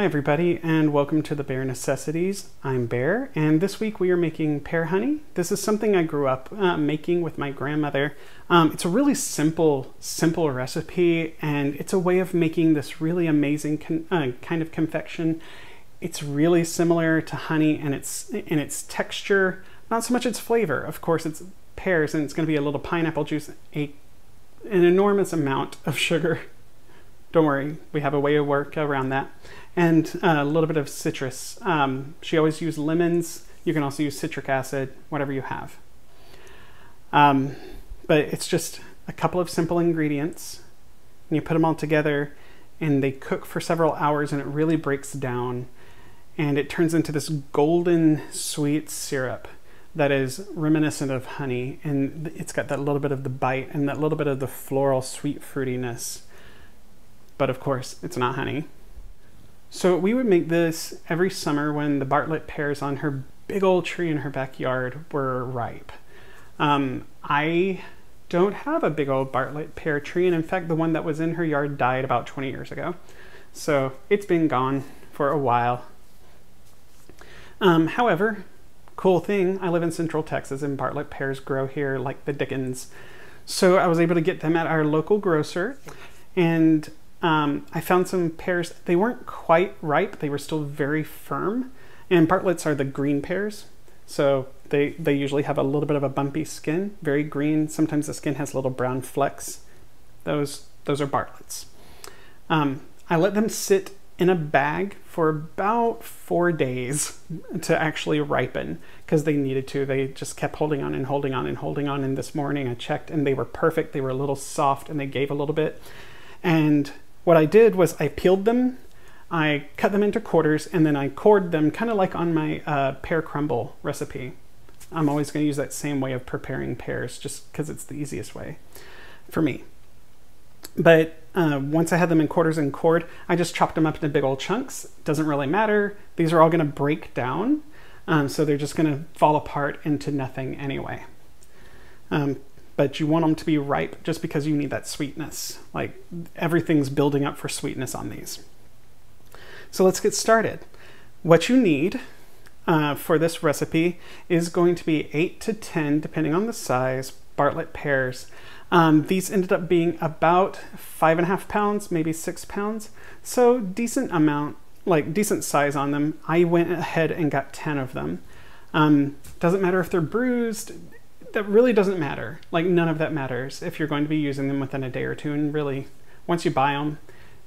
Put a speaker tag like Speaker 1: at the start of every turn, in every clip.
Speaker 1: everybody, and welcome to the Bear Necessities. I'm Bear, and this week we are making pear honey. This is something I grew up making with my grandmother. It's a really simple recipe, and it's a way of making this really amazing kind of confection. It's really similar to honey in its texture, not so much its flavor. Of course, it's pears, and it's going to be a little pineapple juice, an enormous amount of sugar. Don't worry, we have a way to work around that. And a little bit of citrus. She always used lemons. You can also use citric acid, whatever you have. But it's just a couple of simple ingredients. And you put them all together and they cook for several hours and it really breaks down. And it turns into this golden sweet syrup that is reminiscent of honey. And it's got that little bit of the bite and that little bit of the floral sweet fruitiness. But of course, it's not honey. So we would make this every summer when the Bartlett pears on her big old tree in her backyard were ripe. I don't have a big old Bartlett pear tree, and in fact the one that was in her yard died about 20 years ago. So it's been gone for a while. However, cool thing, I live in Central Texas and Bartlett pears grow here like the dickens. So I was able to get them at our local grocer, and I found some pears. They weren't quite ripe. They were still very firm. And Bartletts are the green pears. So they usually have a little bit of a bumpy skin, very green. Sometimes the skin has little brown flecks. Those are Bartletts. I let them sit in a bag for about 4 days to actually ripen because they needed to. They just kept holding on and holding on and holding on. And this morning I checked and they were perfect. They were a little soft and they gave a little bit. And what I did was I peeled them, I cut them into quarters, and then I cored them, kind of like on my pear crumble recipe. I'm always going to use that same way of preparing pears just because it's the easiest way for me. But once I had them in quarters and cored, I just chopped them up into big old chunks. Doesn't really matter. These are all going to break down, so they're just going to fall apart into nothing anyway. But you want them to be ripe just because you need that sweetness. Like everything's building up for sweetness on these. So let's get started. What you need for this recipe is going to be 8 to 10, depending on the size, Bartlett pears. These ended up being about 5.5 pounds, maybe 6 pounds. So decent amount, like decent size on them. I went ahead and got 10 of them. Doesn't matter if they're bruised. That really doesn't matter. Like none of that matters if you're going to be using them within a day or two. And really, once you buy them,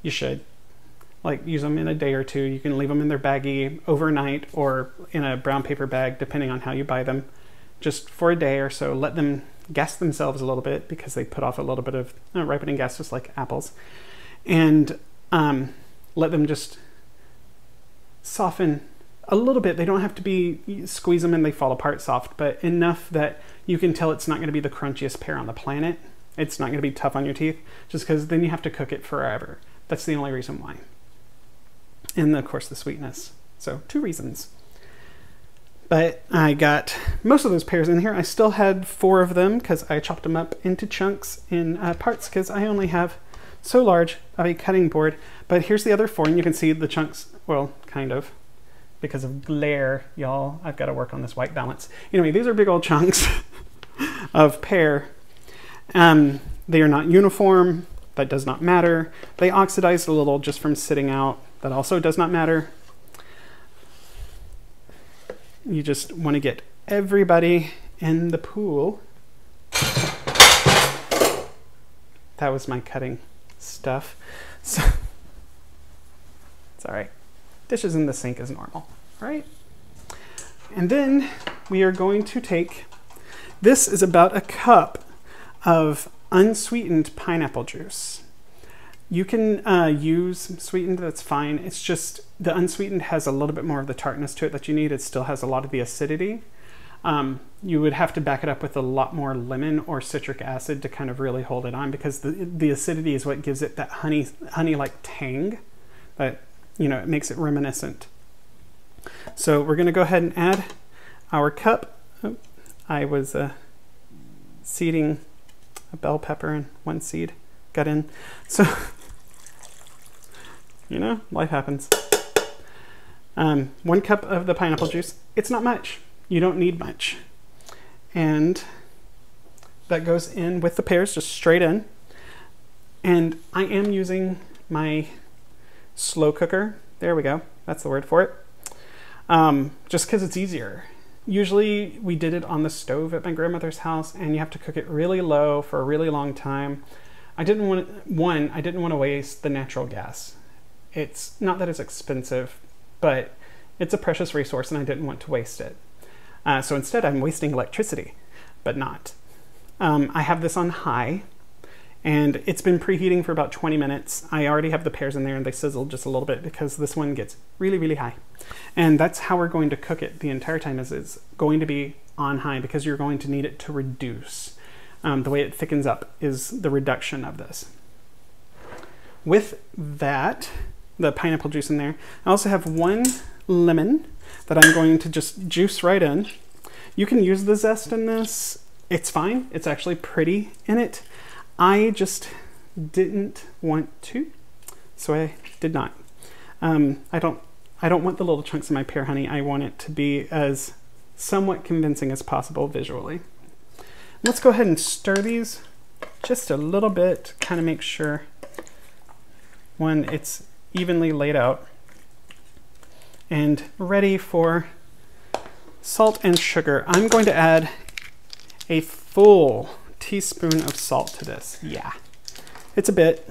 Speaker 1: you should like use them in a day or two. You can leave them in their baggie overnight or in a brown paper bag, depending on how you buy them, just for a day or so. Let them gas themselves a little bit because they put off a little bit of ripening gas, just like apples. And let them just soften a little bit. They don't have to be, squeeze them and they fall apart soft, but enough that you can tell it's not going to be the crunchiest pear on the planet. It's not going to be tough on your teeth, just because then you have to cook it forever. That's the only reason why. And of course the sweetness. So 2 reasons. But I got most of those pears in here. I still had 4 of them because I chopped them up into chunks in parts because I only have so large of a cutting board. But here's the other 4, and you can see the chunks, well, kind of. Because of glare, y'all, I've got to work on this white balance. Anyway, these are big old chunks of pear. They are not uniform. That does not matter. They oxidized a little just from sitting out. That also does not matter. You just want to get everybody in the pool. That was my cutting stuff. So, it's all right. Dishes in the sink is normal, right? And then we are going to take, this is about a cup of unsweetened pineapple juice. You can use sweetened, that's fine. It's just the unsweetened has a little bit more of the tartness to it that you need. It still has a lot of the acidity. You would have to back it up with a lot more lemon or citric acid to kind of really hold it on, because the acidity is what gives it that honey-like tang that, you know, it makes it reminiscent. So we're going to go ahead and add our cup. Oh, I was seeding a bell pepper and 1 seed got in. So, you know, life happens. 1 cup of the pineapple juice. It's not much. You don't need much. And that goes in with the pears, just straight in. And I am using my slow cooker. There we go. That's the word for it. Just because it's easier. Usually we did it on the stove at my grandmother's house, and you have to cook it really low for a really long time. I didn't want to waste the natural gas. It's not that it's expensive, but it's a precious resource and I didn't want to waste it. So instead I'm wasting electricity, but not. I have this on high, and it's been preheating for about 20 minutes. I already have the pears in there and they sizzle just a little bit because this one gets really, really high. And that's how we're going to cook it the entire time, is it's going to be on high because you're going to need it to reduce. The way it thickens up is the reduction of this. With that, the pineapple juice in there, I also have 1 lemon that I'm going to just juice right in. You can use the zest in this. It's fine. It's actually pretty in it. I just didn't want to, so I did not. I don't want the little chunks of my pear honey. I want it to be as somewhat convincing as possible visually. Let's go ahead and stir these just a little bit, kind of make sure when it's evenly laid out and ready for salt and sugar. I'm going to add a full teaspoon of salt to this. Yeah, it's a bit,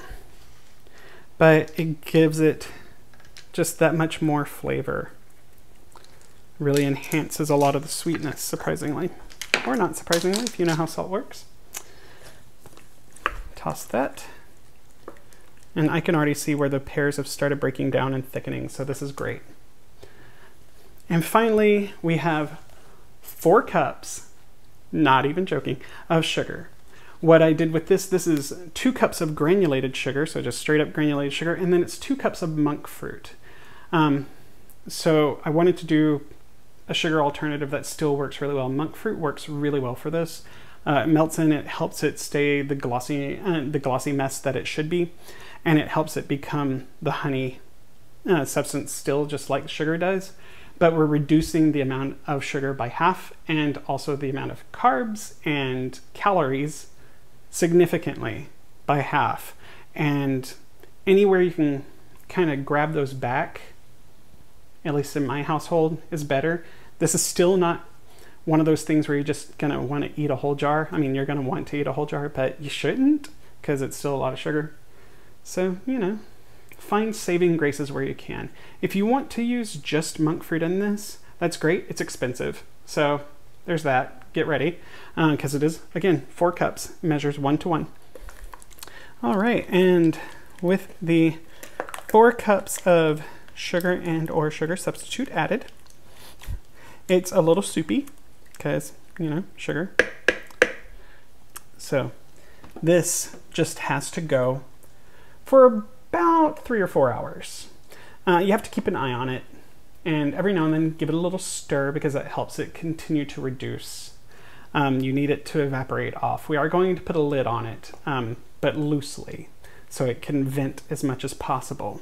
Speaker 1: but it gives it just that much more flavor. Really enhances a lot of the sweetness, surprisingly. Or not surprisingly, if you know how salt works. Toss that. And I can already see where the pears have started breaking down and thickening, so this is great. And finally, we have 4 cups, not even joking, of sugar. What I did with this is 2 cups of granulated sugar, so just straight up granulated sugar, and then it's 2 cups of monk fruit. So I wanted to do a sugar alternative that still works really well. Monk fruit works really well for this. It melts in, it helps it stay the glossy mess that it should be, and it helps it become the honey substance still, just like sugar does. But we're reducing the amount of sugar by half, and also the amount of carbs and calories significantly by half. And anywhere you can kind of grab those back, at least in my household, is better. This is still not one of those things where you're just gonna want to eat a whole jar. I mean, you're gonna want to eat a whole jar, but you shouldn't, because it's still a lot of sugar. So, you know, find saving graces where you can. If you want to use just monk fruit in this, that's great. It's expensive. So there's that. Get ready, because it is, again, 4 cups, measures 1 to 1. All right, and with the 4 cups of sugar and or sugar substitute added, it's a little soupy because, you know, sugar. So this just has to go for about 3 or 4 hours. You have to keep an eye on it, and every now and then give it a little stir because that helps it continue to reduce. You need it to evaporate off. We are going to put a lid on it, but loosely, so it can vent as much as possible.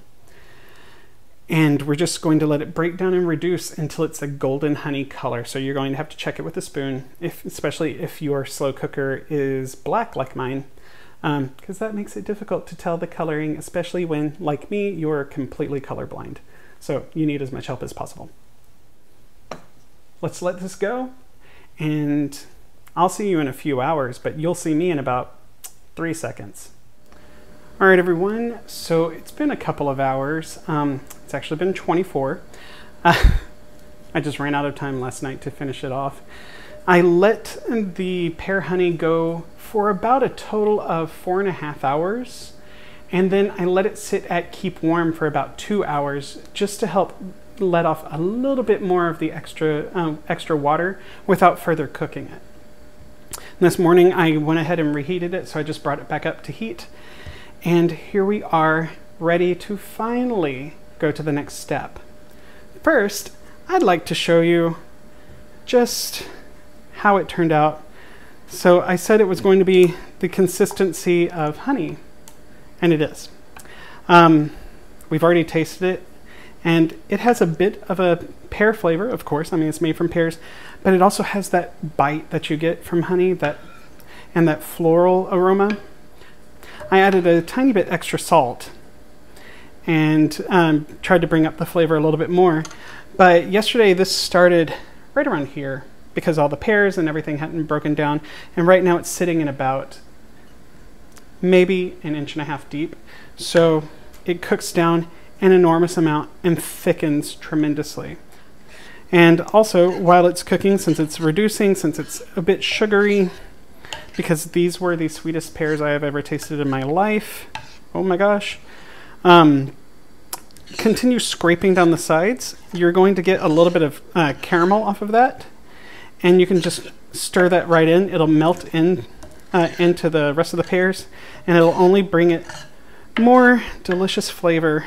Speaker 1: And we're just going to let it break down and reduce until it's a golden honey color. So you're going to have to check it with a spoon, especially if your slow cooker is black like mine, because that makes it difficult to tell the coloring, especially when, like me, you're completely colorblind. So you need as much help as possible. Let's let this go, and I'll see you in a few hours, but you'll see me in about 3 seconds. All right, everyone, so it's been a couple of hours. It's actually been 24. I just ran out of time last night to finish it off. I let the pear honey go for about a total of 4.5 hours, and then I let it sit at keep warm for about 2 hours just to help let off a little bit more of the extra water without further cooking it. This morning I went ahead and reheated it, so I just brought it back up to heat. And here we are, ready to finally go to the next step. First, I'd like to show you just how it turned out. So I said it was going to be the consistency of honey, and it is. We've already tasted it, And it has a bit of a pear flavor, of course. I mean, it's made from pears, but it also has that bite that you get from honey, and that floral aroma. I added a tiny bit extra salt and tried to bring up the flavor a little bit more. But yesterday this started right around here because all the pears and everything hadn't broken down. And right now it's sitting in about maybe 1.5 inches deep. So it cooks down an enormous amount and thickens tremendously. And also, while it's cooking, since it's reducing, since it's a bit sugary, because these were the sweetest pears I have ever tasted in my life. Oh my gosh. Continue scraping down the sides. You're going to get a little bit of caramel off of that. And you can just stir that right in. It'll melt in into the rest of the pears. And it'll only bring it more delicious flavor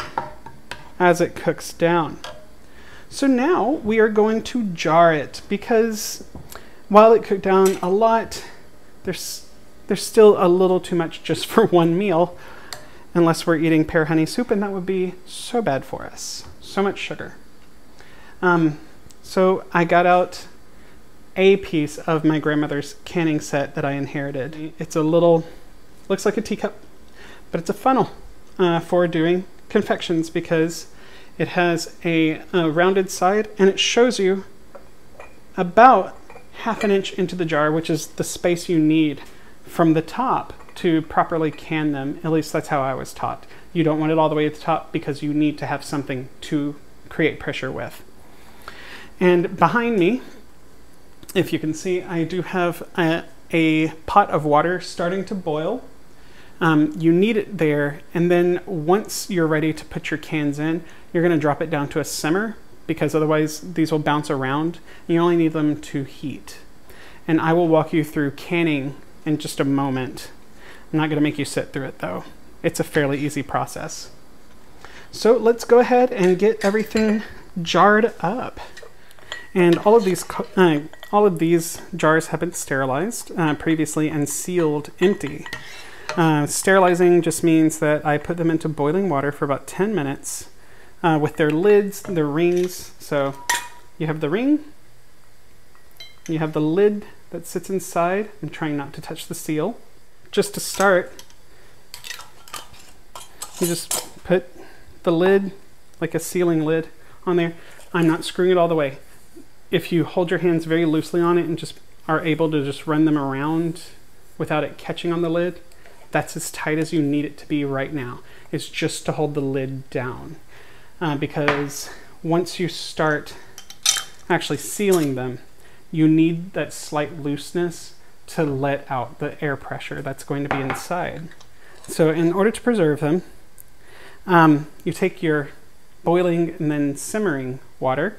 Speaker 1: as it cooks down. So now we are going to jar it, because while it cooked down a lot, there's still a little too much just for one meal, unless we're eating pear honey soup, and that would be so bad for us. So much sugar. So I got out a piece of my grandmother's canning set that I inherited. It's a little, looks like a teacup, but it's a funnel for doing confections, because it has a rounded side and it shows you about 1/2 inch into the jar, which is the space you need from the top to properly can them. At least that's how I was taught. You don't want it all the way at the top because you need to have something to create pressure with. And behind me, if you can see, I do have a pot of water starting to boil. You need it there, and then once you're ready to put your cans in, you're going to drop it down to a simmer, because otherwise these will bounce around. You only need them to heat. And I will walk you through canning in just a moment. I'm not going to make you sit through it though. It's a fairly easy process. So let's go ahead and get everything jarred up. And all of these jars have been sterilized previously and sealed empty. Sterilizing just means that I put them into boiling water for about 10 minutes with their lids, their rings. So you have the ring, you have the lid that sits inside. I'm trying not to touch the seal. Just to start, you just put the lid, like a sealing lid, on there. I'm not screwing it all the way. If you hold your hands very loosely on it and just are able to just run them around without it catching on the lid, that's as tight as you need it to be right now. It's just to hold the lid down. Because once you start actually sealing them, you need that slight looseness to let out the air pressure that's going to be inside. So in order to preserve them, you take your boiling and then simmering water,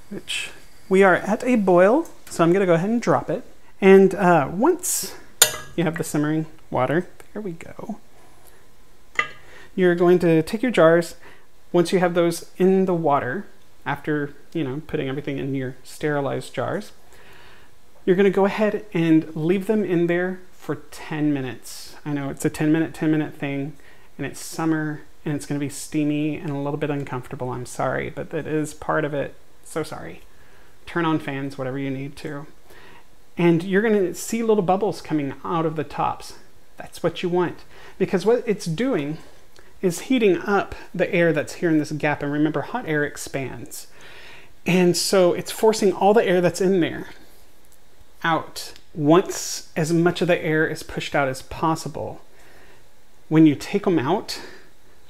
Speaker 1: which we are at a boil, so I'm going to go ahead and drop it. And once you have the simmering water, there we go, you're going to take your jars. Once you have those in the water, after putting everything in your sterilized jars, you're going to go ahead and leave them in there for 10 minutes. I know it's a 10 minute thing, and it's summer, and it's going to be steamy and a little bit uncomfortable. I'm sorry, but that is part of it. So sorry. Turn on fans, whatever you need to. And you're going to see little bubbles coming out of the tops. That's what you want, because what it's doing is heating up the air that's here in this gap. And remember, hot air expands. And so it's forcing all the air that's in there out. Once as much of the air is pushed out as possible, when you take them out,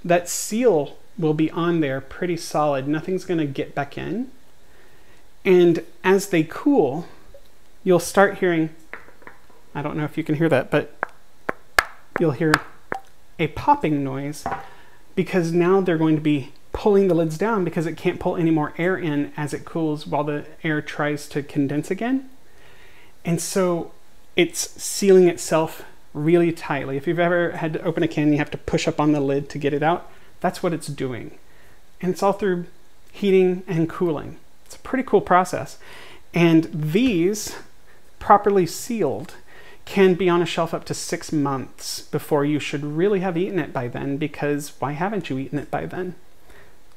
Speaker 1: that seal will be on there pretty solid. Nothing's going to get back in. And as they cool, you'll start hearing, I don't know if you can hear that, but you'll hear a popping noise, because now they're going to be pulling the lids down because it can't pull any more air in as it cools while the air tries to condense again. And so it's sealing itself really tightly. If you've ever had to open a can, you have to push up on the lid to get it out. That's what it's doing. And it's all through heating and cooling. It's a pretty cool process. And these, properly sealed, can be on a shelf up to 6 months before you should really have eaten it by then, because why haven't you eaten it by then?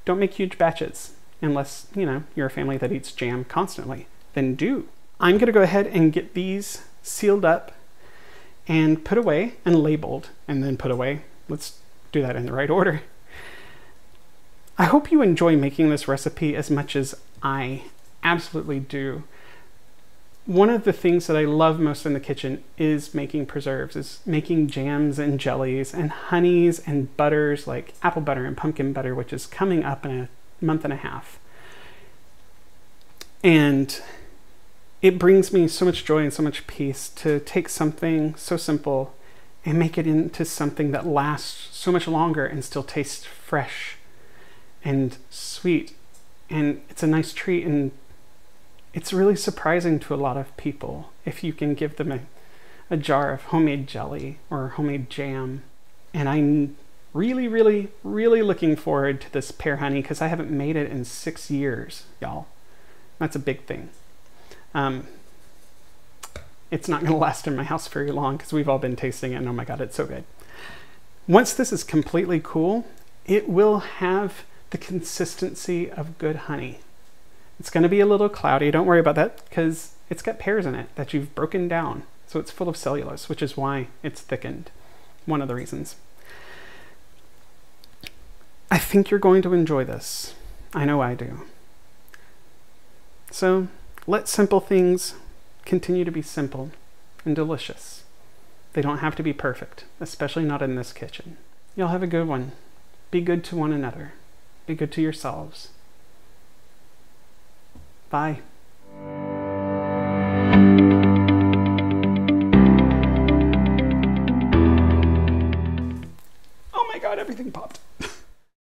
Speaker 1: Don't make huge batches unless, you know, you're a family that eats jam constantly. Then do. I'm going to go ahead and get these sealed up and put away and labeled and then put away. Let's do that in the right order. I hope you enjoy making this recipe as much as I absolutely do. One of the things that I love most in the kitchen is making preserves, is making jams and jellies and honeys and butters like apple butter and pumpkin butter, which is coming up in a month and a half. And it brings me so much joy and so much peace to take something so simple and make it into something that lasts so much longer and still tastes fresh and sweet. And it's a nice treat, and it's really surprising to a lot of people if you can give them a jar of homemade jelly or homemade jam. And I'm really, really, really looking forward to this pear honey because I haven't made it in 6 years, y'all. That's a big thing. It's not going to last in my house very long because we've all been tasting it and oh my god, it's so good. Once this is completely cool, it will have the consistency of good honey. It's going to be a little cloudy, don't worry about that, because it's got pears in it that you've broken down. So it's full of cellulose, which is why it's thickened. One of the reasons. I think you're going to enjoy this. I know I do. So let simple things continue to be simple and delicious. They don't have to be perfect, especially not in this kitchen. Y'all have a good one. Be good to one another. Be good to yourselves. Bye. Oh my god, everything popped.